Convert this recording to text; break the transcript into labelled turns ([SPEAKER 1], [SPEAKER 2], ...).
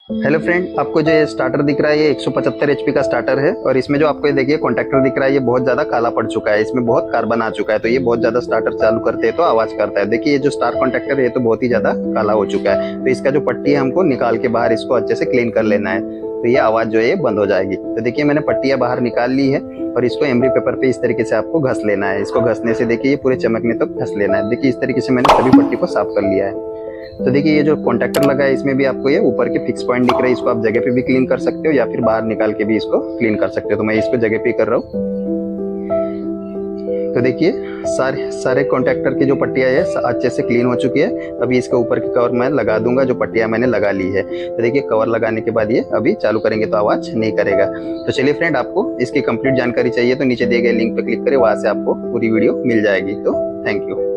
[SPEAKER 1] Hello friend, आपको जो ये स्टार्टर दिख रहा है ये 175 एचपी का स्टार्टर है और इसमें जो आपको ये देखिए कॉन्टैक्टर दिख रहा है ये बहुत ज्यादा काला पड़ चुका है। इसमें बहुत कार्बन आ चुका है, तो ये बहुत ज्यादा स्टार्टर चालू करते हैं तो आवाज करता है। देखिए ये जो स्टार कॉन्टैक्टर है ये तो बहुत ही ज्यादा काला हो चुका है, तो इसका जो पट्टी है हमको निकाल के बाहर इसको अच्छे से क्लीन कर लेना है, तो ये आवाज जो है ये बंद हो जाएगी। तो देखिए मैंने पट्टियां बाहर निकाल ली है और इसको एमरी पेपर पे इस तरीके से आपको घस लेना है। इसको घसने से देखिए ये पूरे चमकने तक घस लेना है। देखिए इस तरीके से मैंने सभी पट्टी को साफ कर लिया है। तो देखिए ये जो कॉन्टैक्टर लगा है इसमें भी आपको ये ऊपर के फिक्स पॉइंट दिख रहे हैं, इसको आप जगह पे भी क्लीन कर सकते हो या फिर बाहर निकाल के भी इसको क्लीन कर सकते हो। तो मैं इसको जगह पे कर रहा हूँ। तो देखिए सारे कॉन्टैक्टर की जो पट्टियां है अच्छे से क्लीन हो चुकी है। अभी इसके ऊपर की कवर मैं लगा दूंगा जो पट्टियां मैंने लगा ली है। तो देखिए कवर लगाने के बाद ये अभी चालू करेंगे तो आवाज नहीं करेगा। तो चलिए फ्रेंड, आपको इसकी कंप्लीट जानकारी चाहिए तो नीचे दिए गए लिंक पे क्लिक करें, वहां से आपको पूरी वीडियो मिल जाएगी। तो थैंक यू।